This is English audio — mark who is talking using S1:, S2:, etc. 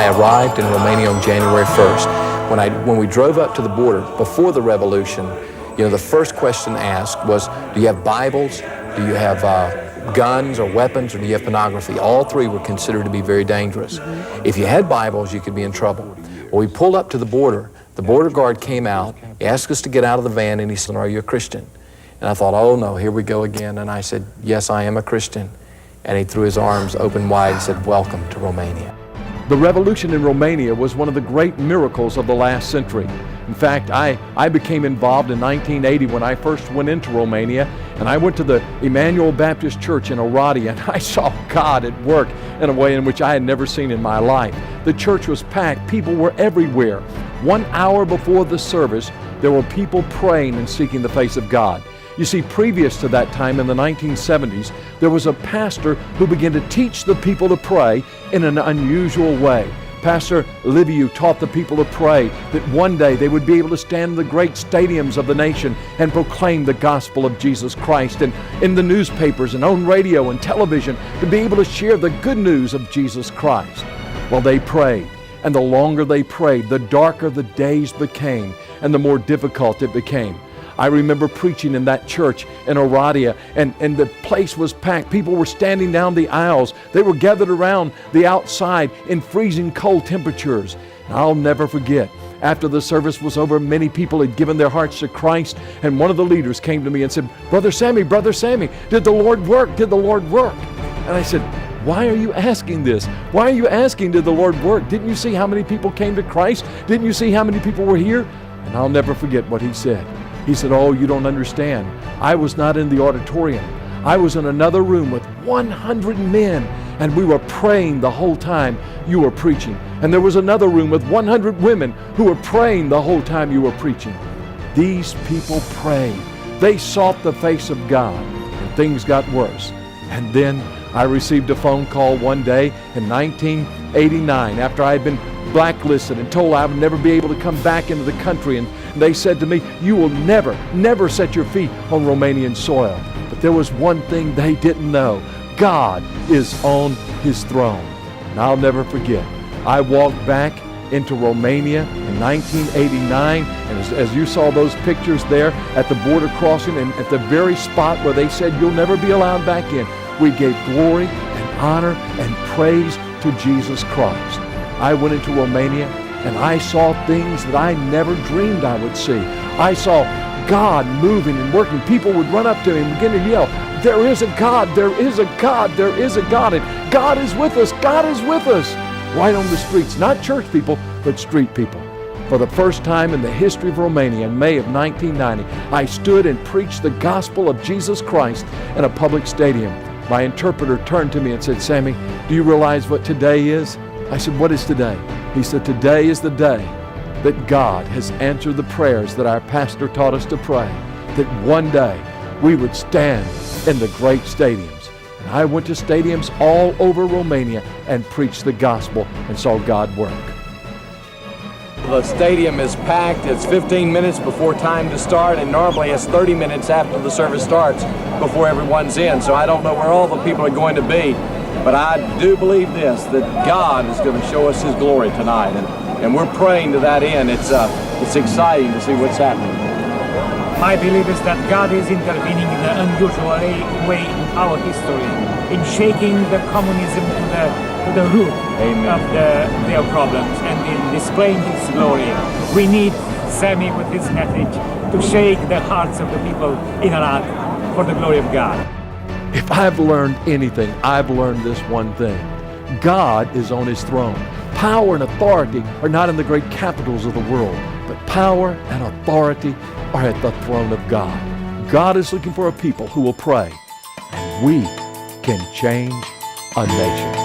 S1: I arrived in Romania on January 1st. When we drove up to the border before the revolution, the first question asked was, do you have Bibles? Do you have guns or weapons, or do you have pornography? All three were considered to be very dangerous. If you had Bibles, you could be in trouble. Well, we pulled up to the border. The border guard came out, he asked us to get out of the van, and he said, are you a Christian? And I thought, oh no, here we go again. And I said, yes, I am a Christian. And he threw his arms open wide and said, welcome to Romania.
S2: The revolution in Romania was one of the great miracles of the last century. In fact, I became involved in 1980 when I first went into Romania, and I went to the Emmanuel Baptist Church in Oradea, and I saw God at work in a way in which I had never seen in my life. The church was packed. People were everywhere. 1 hour before the service, there were people praying and seeking the face of God. You see, previous to that time in the 1970s, there was a pastor who began to teach the people to pray in an unusual way. Pastor Liviu taught the people to pray that one day they would be able to stand in the great stadiums of the nation and proclaim the gospel of Jesus Christ, and in the newspapers and on radio and television to be able to share the good news of Jesus Christ. Well, they prayed, and the longer they prayed, the darker the days became and the more difficult it became. I remember preaching in that church in Oradea, and the place was packed. People were standing down the aisles. They were gathered around the outside in freezing cold temperatures. And I'll never forget, after the service was over, many people had given their hearts to Christ, and one of the leaders came to me and said, Brother Sammy, did the Lord work? Did the Lord work? And I said, why are you asking this? Why are you asking, did the Lord work? Didn't you see how many people came to Christ? Didn't you see how many people were here? And I'll never forget what he said. He said, oh, you don't understand. I was not in the auditorium. I was in another room with 100 men, and we were praying the whole time you were preaching. And there was another room with 100 women who were praying the whole time you were preaching. These people prayed. They sought the face of God, and things got worse. And then I received a phone call one day in 1989 after I had been blacklisted and told I would never be able to come back into the country, and they said to me, you will never set your feet on Romanian soil. But there was one thing they didn't know. God is on his throne. And I'll never forget, I walked back into Romania in 1989, and as you saw those pictures there at the border crossing, and at the very spot where they said you'll never be allowed back in, we gave glory and honor and praise to Jesus Christ. I went into Romania, and I saw things that I never dreamed I would see. I saw God moving and working. People would run up to him and begin to yell, there is a God, there is a God, there is a God, and God is with us, God is with us. Right on the streets, not church people, but street people. For the first time in the history of Romania in May of 1990, I stood and preached the gospel of Jesus Christ in a public stadium. My interpreter turned to me and said, Sammy, do you realize what today is? I said, what is today? He said, today is the day that God has answered the prayers that our pastor taught us to pray, that one day we would stand in the great stadiums. And I went to stadiums all over Romania and preached the gospel and saw God work.
S1: The stadium is packed. It's 15 minutes before time to start, and normally it's 30 minutes after the service starts before everyone's in. So I don't know where all the people are going to be. But I do believe this, that God is going to show us his glory tonight, and we're praying to that end. It's exciting to see what's happening.
S3: My belief is that God is intervening in an unusual way in our history, in shaking the communism to the root of their problems, and in displaying his glory. We need Sammy with his message to shake the hearts of the people in Iraq for the glory of God.
S2: If I've learned anything, I've learned this one thing. God is on his throne. Power and authority are not in the great capitals of the world, but power and authority are at the throne of God. God is looking for a people who will pray, and we can change a nation.